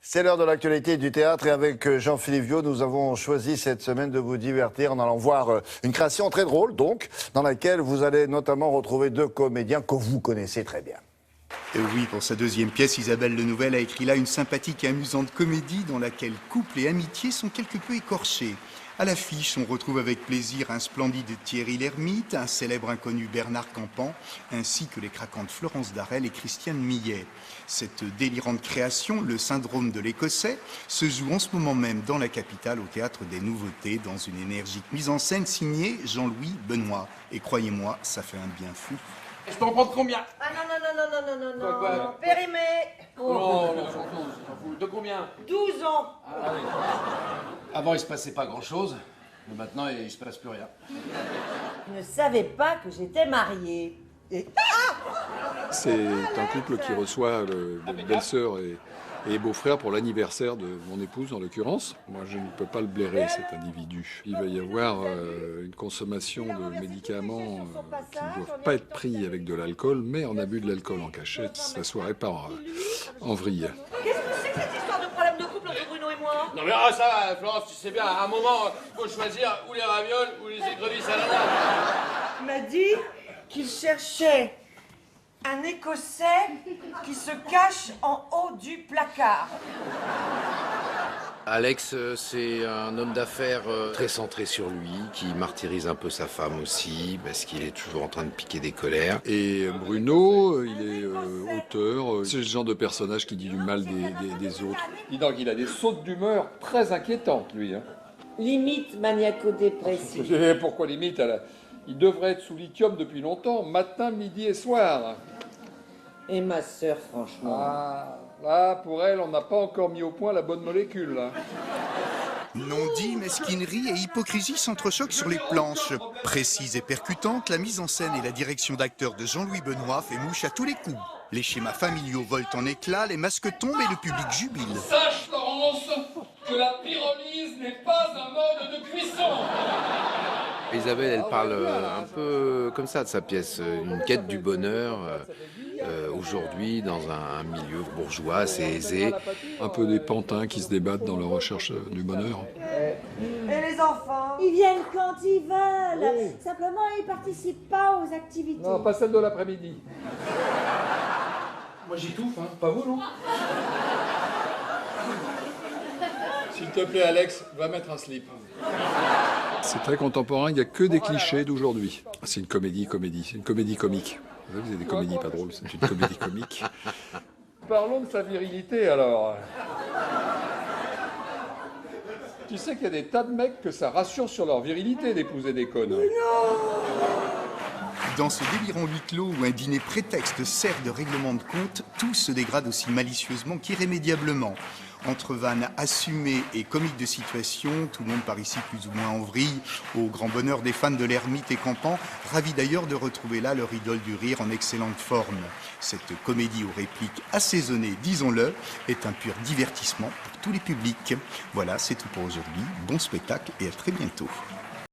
C'est l'heure de l'actualité du théâtre et avec Jean-Philippe Viau, nous avons choisi cette semaine de vous divertir en allant voir une création très drôle, donc, dans laquelle vous allez notamment retrouver deux comédiens que vous connaissez très bien. Et oui, pour sa deuxième pièce, Isabelle Lenouvel a écrit là une sympathique et amusante comédie dans laquelle couple et amitié sont quelque peu écorchés. À l'affiche, on retrouve avec plaisir un splendide Thierry Lhermitte, un célèbre inconnu Bernard Campan, ainsi que les craquantes Florence Darel et Christiane Millet. Cette délirante création, Le syndrome de l'Écossais, se joue en ce moment même dans la capitale au Théâtre des Nouveautés, dans une énergique mise en scène signée Jean-Louis Benoît. Et croyez-moi, ça fait un bien fou. Je peux en prendre combien? Ah non, Quoi non, périmé. Non, surtout, s'en fout. De combien? 12 ans. Ah, oui. Avant, il se passait pas grand-chose, mais maintenant, il se passe plus rien. Je ne savais pas que j'étais mariée. Et... C'est un couple qui reçoit le belle-sœur et beau-frère pour l'anniversaire de mon épouse, en l'occurrence. Moi, je ne peux pas le blairer, cet individu. Il va y avoir une consommation de médicaments qui ne doivent pas être pris avec de l'alcool, mais en abus de l'alcool en cachette, sa soirée part en vrille. Qu'est-ce que c'est que cette histoire de problème de couple entre Bruno et moi? Non mais ça va, Florence, tu sais bien, à un moment, faut choisir ou les ravioles ou les écrevisses à l'ananas. Il m'a dit qu'il cherchait un Écossais qui se cache en haut du placard. Alex, c'est un homme d'affaires très centré sur lui, qui martyrise un peu sa femme aussi, parce qu'il est toujours en train de piquer des colères. Et Bruno, il est auteur. C'est le genre de personnage qui dit du mal des autres. Dis donc, il a des sautes d'humeur très inquiétantes, lui. Hein. Limite maniaco-dépressif. Pourquoi limite? Il devrait être sous lithium depuis longtemps, matin, midi et soir. Et ma sœur, franchement. Ah, là, pour elle, on n'a pas encore mis au point la bonne molécule. Là. Non-dit, mesquinerie et hypocrisie s'entrechoquent sur les planches. Précise et percutante, la mise en scène et la direction d'acteur de Jean-Louis Benoît fait mouche à tous les coups. Les schémas familiaux volent en éclats, les masques tombent et le public jubile. Sache, Florence, que la pyrolyse n'est pas un mode de cuisson. Isabelle, elle parle un peu comme ça de sa pièce, une quête du bonheur, aujourd'hui dans un milieu bourgeois assez aisé. Un peu des pantins qui se débattent dans leur recherche du bonheur. Et les enfants? Ils viennent quand ils veulent. Oui. Simplement, ils participent pas aux activités. Non, pas celle de l'après-midi. Moi j'étouffe, hein, pas vous, non? S'il te plaît, Alex, va mettre un slip. C'est très contemporain, il n'y a que des clichés d'aujourd'hui. C'est une comédie, c'est une comédie comique. Vous savez, c'est des comédies pas drôles, c'est une comédie comique. Parlons de sa virilité, alors. Tu sais qu'il y a des tas de mecs que ça rassure sur leur virilité d'épouser des connes. Dans ce délirant huis clos où un dîner prétexte sert de règlement de compte, tout se dégrade aussi malicieusement qu'irrémédiablement. Entre vannes assumées et comiques de situation, tout le monde par ici plus ou moins en vrille, au grand bonheur des fans de l'Ermite et Campan, ravis d'ailleurs de retrouver là leur idole du rire en excellente forme. Cette comédie aux répliques assaisonnées, disons-le, est un pur divertissement pour tous les publics. Voilà, c'est tout pour aujourd'hui. Bon spectacle et à très bientôt.